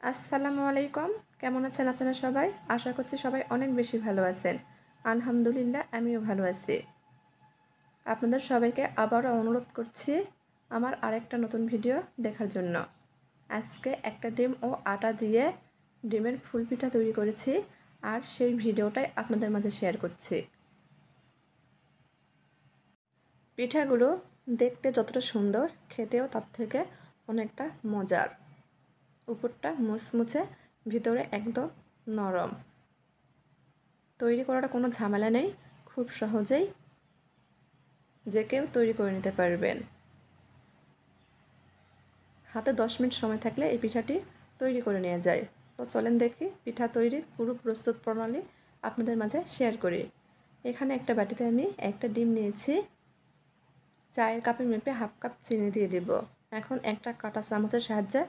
আসসালামু আলাইকুম। কেমন আছেন আপনারা সবাই? আশা করছি সবাই অনেক বেশি ভালো আছেন। আলহামদুলিল্লাহ আমিও ভালো আছি। আপনাদের সবাইকে আবারও অনুরোধ করছি আমার আরেকটা নতুন ভিডিও দেখার জন্য। আজকে একটা ডিম ও আটা দিয়ে ডিমের ফুল পিঠা তৈরি করেছি আর সেই ভিডিওটাই আপনাদের মাঝে শেয়ার করছি। পিঠাগুলো দেখতে যতটা সুন্দর, খেতেও তার থেকে অনেকটা মজার। উপরটা মুচমুচে, ভিতরে একদম নরম। তৈরি করাটা কোনো ঝামেলা নেই, খুব সহজেই যে কেউ তৈরি করে নিতে পারবেন। হাতে 10 মিনিট সময় থাকলে এই পিঠাটি তৈরি করে নেওয়া যায়। তো চলেন দেখি পিঠা তৈরির পুরো প্রস্তুত প্রণালী আপনাদের মাঝে শেয়ার করি। এখানে একটা বাটিতে আমি একটা ডিম নিয়েছি। চায়ের কাপে মেপে হাফ কাপ চিনি দিয়ে দিব। এখন একটা কাঁটা চামচের সাহায্যে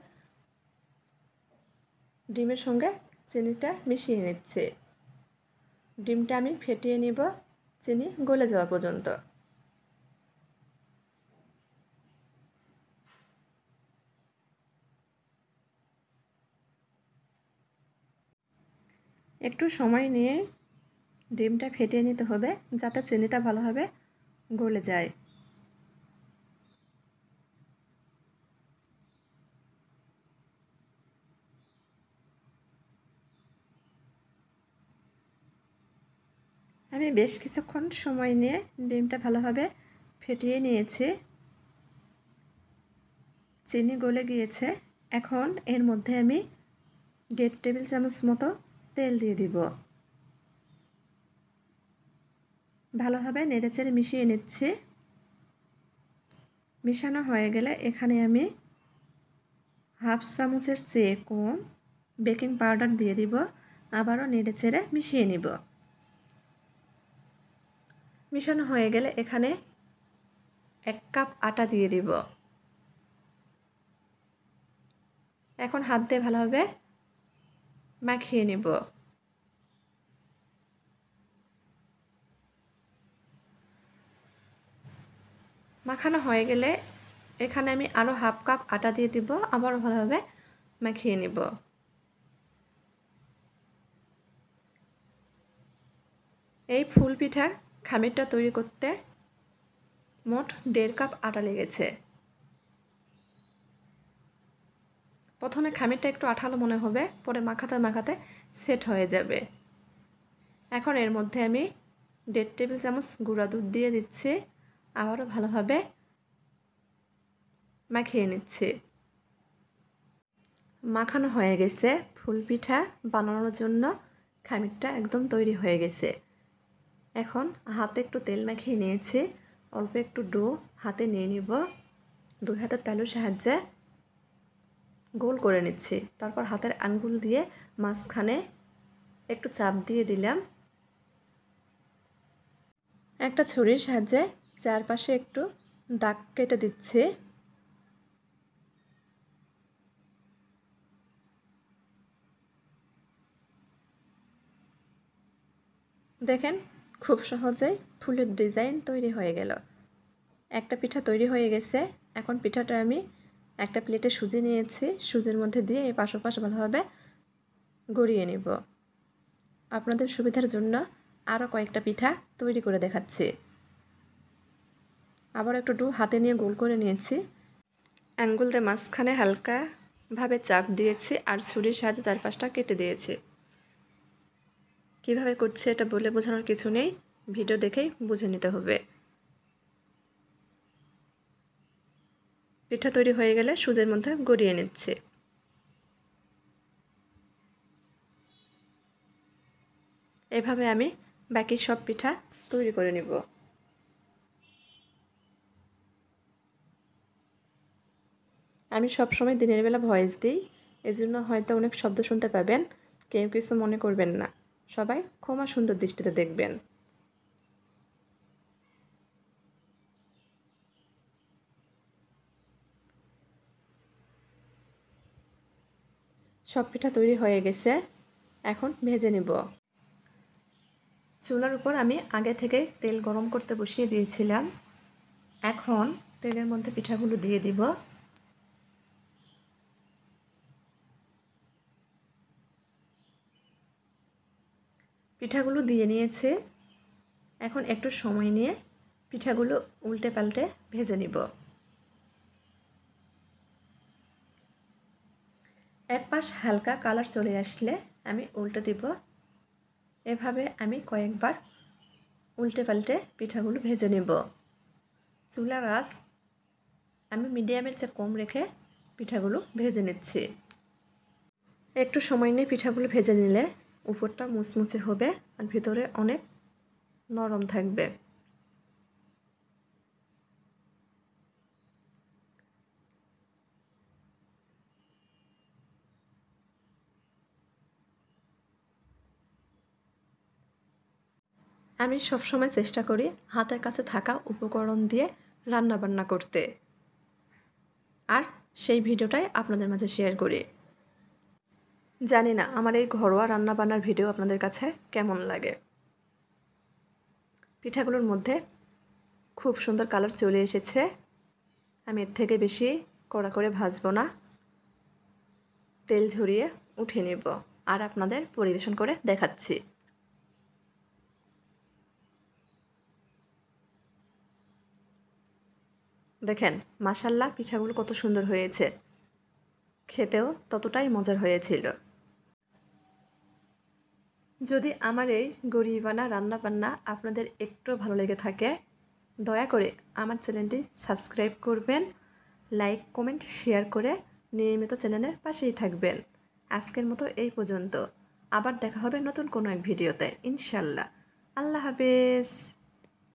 ডিমের সঙ্গে চিনিটা মিশিয়ে নিচ্ছি। ডিমটা আমি ফেটিয়ে নিব চিনি গলে যাওয়া পর্যন্ত। একটু সময় নিয়ে ডিমটা ফেটিয়ে নিতে হবে যাতে চিনিটা ভালোভাবে গলে যায়। আমি বেশ কিছুক্ষণ সময় নিয়ে ডিমটা ভালোভাবে ফেটিয়ে নিয়েছি। চিনি গলে গিয়েছে। এখন এর মধ্যে আমি 1.5 টেবিল চামচ মতো তেল দিয়ে দিব। ভালোভাবে নেড়েচেড়ে মিশিয়ে নিচ্ছি। মিশানো হয়ে গেলে এখানে আমি হাফ চামচের চেয়ে কম বেকিং পাউডার দিয়ে দিব। আবারও নেড়েচেড়ে মিশিয়ে নিব। মিশানো হয়ে গেলে এখানে 1 কাপ আটা দিয়ে দিব। এখন হাত দিয়ে ভালোভাবে মাখিয়ে নিব। মাখানো হয়ে গেলে এখানে আমি আরও হাফ কাপ আটা দিয়ে দিব। আবারও ভালোভাবে মাখিয়ে নিব। এই ফুল পিঠার খামিরটা তৈরি করতে মোট 1.5 কাপ আটা লেগেছে। প্রথমে খামিরটা একটু আঠালো মনে হবে, পরে মাখাতে মাখাতে সেট হয়ে যাবে। এখন এর মধ্যে আমি 1.5 টেবিল চামচ গুঁড়া দুধ দিয়ে দিচ্ছি। আবারও ভালোভাবে মাখিয়ে নিচ্ছি। মাখানো হয়ে গেছে। ফুল পিঠা বানানোর জন্য খামিরটা একদম তৈরি হয়ে গেছে। এখন হাতে একটু তেল মাখিয়ে নিয়েছি। অল্প একটু ডো হাতে নিয়ে নিব। 2 হাতের তালুর সাহায্যে গোল করে নিচ্ছি। তারপর হাতের আঙ্গুল দিয়ে মাঝখানে একটু চাপ দিয়ে দিলাম। একটা ছুরির সাহায্যে চারপাশে একটু দাগ কেটে দিচ্ছি। দেখেন খুব সহজেই ফুলের ডিজাইন তৈরি হয়ে গেল। একটা পিঠা তৈরি হয়ে গেছে। এখন পিঠাটা আমি একটা প্লেটে সুজি নিয়েছি। সুজির মধ্যে দিয়ে এই পাশাপাশি ভালোভাবে গড়িয়ে নেব। আপনাদের সুবিধার জন্য আরও কয়েকটা পিঠা তৈরি করে দেখাচ্ছি। আবার একটু ডো হাতে নিয়ে গোল করে নিয়েছি। আঙ্গুল দিয়ে মাঝখানে হালকাভাবে চাপ দিয়েছি আর ছুরির সাহায্যে চারপাশটা কেটে দিয়েছি। কিভাবে করছি এটা বলে বোঝানোর কিছু নেই, ভিডিও দেখেই বুঝে নিতে হবে। পিঠা তৈরি হয়ে গেলে সুজির মধ্যে গড়িয়ে নিচ্ছি। এভাবে আমি বাকি সব পিঠা তৈরি করে নিব। আমি সবসময় দিনের বেলা ভয়েস দিই, এজন্য হয়তো অনেক শব্দ শুনতে পাবেন। কেউ কিছু মনে করবেন না, সবাই ক্ষমা সুন্দর দৃষ্টিতে দেখবেন। সব পিঠা তৈরি হয়ে গেছে। এখন ভেজে নেব। চুলার উপর আমি আগে থেকে তেল গরম করতে বসিয়ে দিয়েছিলাম। এখন তেলের মধ্যে পিঠাগুলো দিয়ে দিব। পিঠাগুলো দিয়ে নিয়েছে। এখন একটু সময় নিয়ে পিঠাগুলো উল্টে পাল্টে ভেজে নিব। এক পাশ হালকা কালার চলে আসলে আমি উল্টে দিব। এভাবে আমি কয়েকবার উল্টে পাল্টে পিঠাগুলো ভেজে নেব। চুলার আঁচ আমি মিডিয়ামের চেয়ে কম রেখে পিঠাগুলো ভেজে নিচ্ছি। একটু সময় নিয়ে পিঠাগুলো ভেজে নিলে উপরটা মুচমুচে হবে আর ভিতরে অনেক নরম থাকবে। আমি সবসময় চেষ্টা করি হাতের কাছে থাকা উপকরণ দিয়ে রান্নাবান্না করতে, আর সেই ভিডিওটাই আপনাদের মাঝে শেয়ার করি। জানি না আমার এই ঘরোয়া রান্নাবান্নার ভিডিও আপনাদের কাছে কেমন লাগে। পিঠাগুলোর মধ্যে খুব সুন্দর কালার চলে এসেছে। আমি এর থেকে বেশি কড়া করে ভাজবো না, তেল ঝরিয়ে উঠে নেব আর আপনাদের পরিবেশন করে দেখাচ্ছি। দেখেন মাশাল্লাহ পিঠাগুলো কত সুন্দর হয়েছে, খেতেও ততটাই মজার হয়েছিল। যদি আমার এই গরিবানা রান্নাবান্না আপনাদের একটু ভালো লেগে থাকে, দয়া করে আমার চ্যানেলটি সাবস্ক্রাইব করবেন, লাইক কমেন্ট শেয়ার করে নিয়মিত চ্যানেলের পাশেই থাকবেন। আজকের মতো এই পর্যন্ত, আবার দেখা হবে নতুন কোনো এক ভিডিওতে ইনশাল্লাহ। আল্লাহ হাফেজ।